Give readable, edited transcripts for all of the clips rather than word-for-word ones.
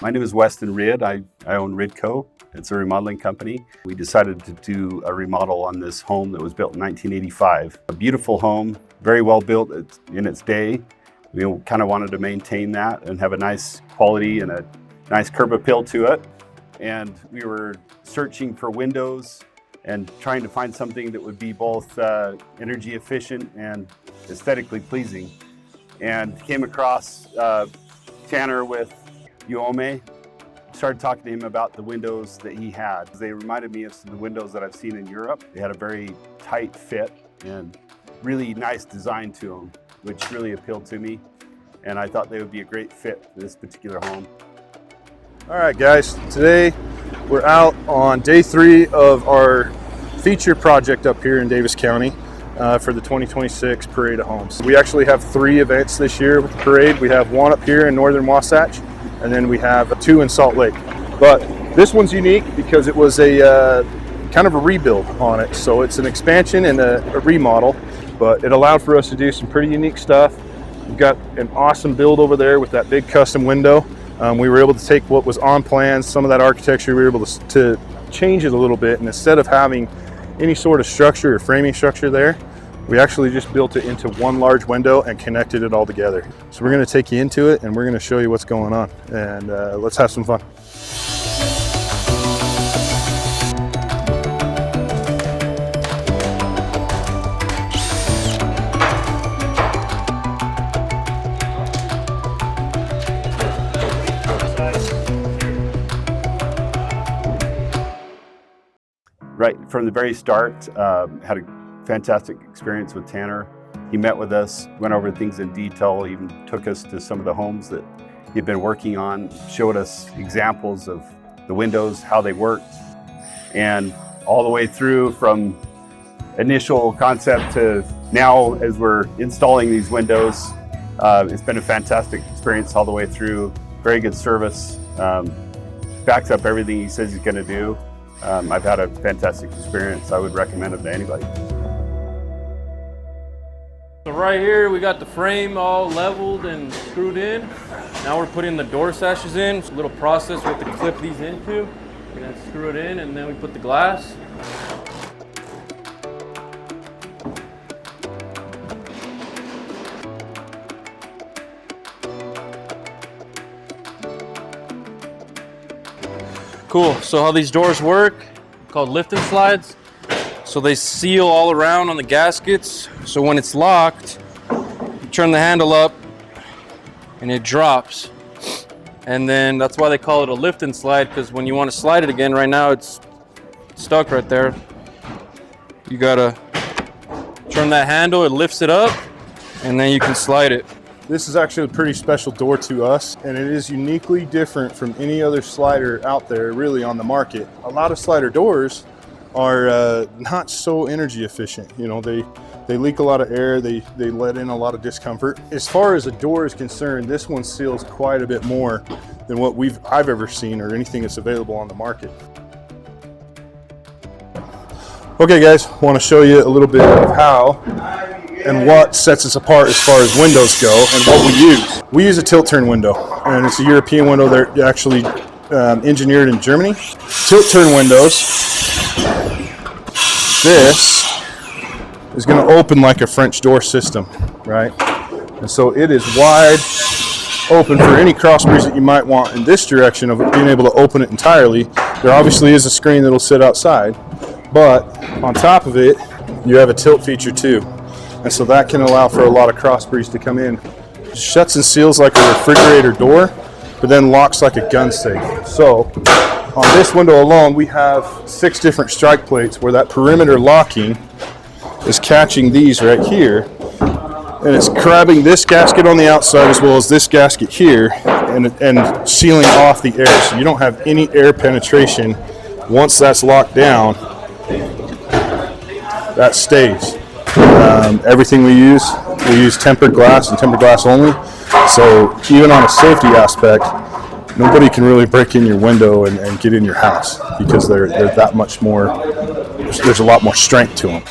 My name is Weston Ridd. I own Ridco. It's a remodeling company. We decided to do a remodel on this home that was built in 1985. A beautiful home, very well built in its day. We kind of wanted to maintain that and have a nice quality and a nice curb appeal to it. And we were searching for windows and trying to find something that would be both energy efficient and aesthetically pleasing. And came across Tanner with Uome. Started talking to him about the windows that he had. They reminded me of some of the windows that I've seen in Europe. They had a very tight fit and really nice design to them, which really appealed to me. And I thought they would be a great fit for this particular home. All right, guys, today we're out on day 3 of our feature project up here in Davis County for the 2026 Parade of Homes. We actually have 3 events this year with the parade. We have one up here in northern Wasatch, and then we have 2 in Salt Lake. But this one's unique because it was a kind of a rebuild on it. So it's an expansion and a remodel, but it allowed for us to do some pretty unique stuff. We've got an awesome build over there with that big custom window. We were able to take what was on plans, some of that architecture, we were able to change it a little bit, and instead of having any sort of structure or framing structure there, we actually just built it into one large window and connected it all together. So we're going to take you into it and we're going to show you what's going on, and let's have some fun. Right from the very start, had a fantastic experience with Tanner. He met with us, went over things in detail, even took us to some of the homes that he'd been working on, showed us examples of the windows, how they worked, and all the way through from initial concept to now as we're installing these windows. It's been a fantastic experience all the way through, very good service, backs up everything he says he's gonna do. I've had a fantastic experience. I would recommend it to anybody. So right here we got the frame all leveled and screwed in. Now we're putting the door sashes in. It's a little process we have to clip these into. We're gonna screw it in and then we put the glass. Cool, so how these doors work, called lift and slides. So they seal all around on the gaskets. So when it's locked, you turn the handle up and it drops. And then that's why they call it a lift and slide, because when you want to slide it again, right now it's stuck right there. You gotta turn that handle, it lifts it up, and then you can slide it. This is actually a pretty special door to us, and it is uniquely different from any other slider out there really on the market. A lot of slider doors are not so energy efficient. You know, they leak a lot of air, they let in a lot of discomfort. As far as a door is concerned, this one seals quite a bit more than what I've ever seen or anything that's available on the market. Okay guys, want to show you a little bit of how and what sets us apart as far as windows go and what we use. We use a tilt-turn window, and it's a European window. They're actually engineered in Germany. Tilt-turn windows, this is going to open like a French door system, right? And so it is wide open for any cross breeze that you might want in this direction of being able to open it entirely. There obviously is a screen that'll sit outside, but on top of it, you have a tilt feature too. And so that can allow for a lot of cross breeze to come in. It shuts and seals like a refrigerator door, but then locks like a gun safe. So on this window alone, we have 6 different strike plates where that perimeter locking is catching these right here. And it's grabbing this gasket on the outside as well as this gasket here and sealing off the air. So you don't have any air penetration. Once that's locked down, that stays. Everything we use tempered glass and tempered glass only. So even on a safety aspect, nobody can really break in your window and get in your house because they're that much more, there's a lot more strength to them.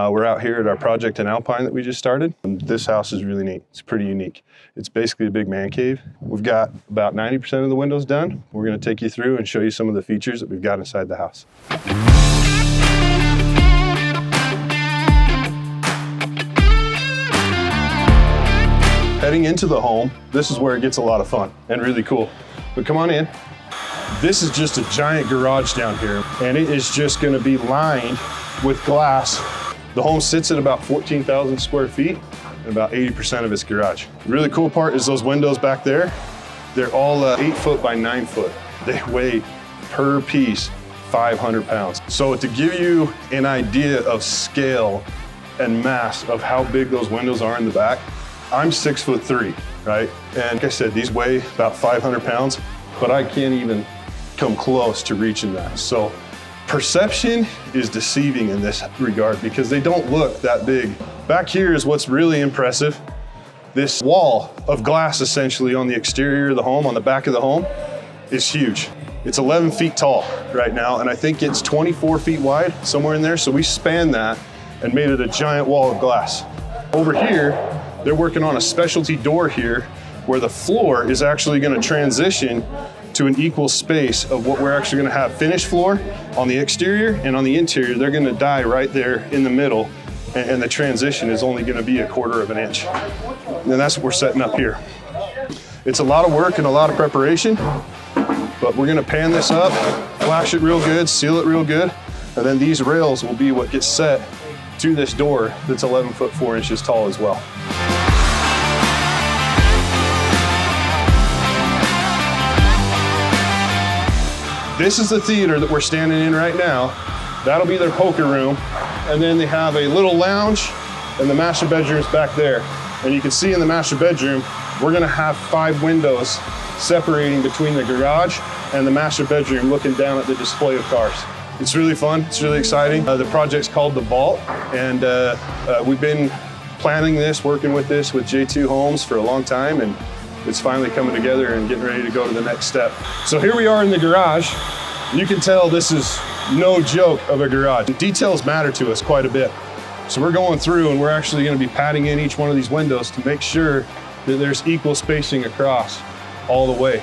We're out here at our project in Alpine that we just started. And this house is really neat. It's pretty unique. It's basically a big man cave. We've got about 90% of the windows done. We're going to take you through and show you some of the features that we've got inside the house. Heading into the home, this is where it gets a lot of fun and really cool. But come on in. This is just a giant garage down here, and it is just going to be lined with glass. The home sits at about 14,000 square feet, and about 80% of its garage. The really cool part is those windows back there. They're all 8 foot by 9 foot. They weigh per piece 500 pounds. So to give you an idea of scale and mass of how big those windows are in the back, I'm 6'3", right? And like I said, these weigh about 500 pounds, but I can't even come close to reaching that. So perception is deceiving in this regard because they don't look that big. Back here is what's really impressive. This wall of glass essentially on the exterior of the home, on the back of the home, is huge. It's 11 feet tall right now, and I think it's 24 feet wide, somewhere in there. So we spanned that and made it a giant wall of glass. Over here, they're working on a specialty door here where the floor is actually going to transition to an equal space of what we're actually going to have finished floor on the exterior, and on the interior they're going to die right there in the middle, and the transition is only going to be 1/4 of an inch. And that's what we're setting up here. It's a lot of work and a lot of preparation, but we're going to pan this up, flash it real good, seal it real good, and then these rails will be what gets set to this door that's 11 foot 4 inches tall as well. This is the theater that we're standing in right now. That'll be their poker room. And then they have a little lounge, and the master bedroom's back there. And you can see in the master bedroom, we're gonna have 5 windows separating between the garage and the master bedroom, looking down at the display of cars. It's really fun, it's really exciting. The project's called The Vault, and we've been planning this, working with this with J2 Homes for a long time, and it's finally coming together and getting ready to go to the next step. So here we are in the garage. You can tell this is no joke of a garage. Details matter to us quite a bit. So we're going through and we're actually going to be padding in each one of these windows to make sure that there's equal spacing across all the way.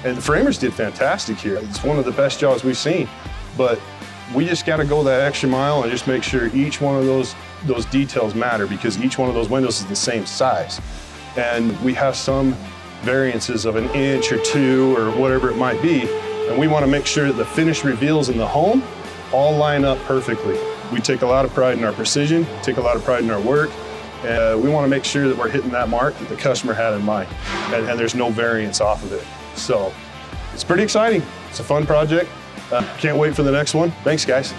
And the framers did fantastic here. It's one of the best jobs we've seen, but we just got to go that extra mile and just make sure each one of those details matter, because each one of those windows is the same size. And we have some variances of 1 inch or 2 or whatever it might be. And we want to make sure that the finished reveals in the home all line up perfectly. We take a lot of pride in our precision, take a lot of pride in our work. And we want to make sure that we're hitting that mark that the customer had in mind. And there's no variance off of it. So it's pretty exciting. It's a fun project. Can't wait for the next one. Thanks, guys.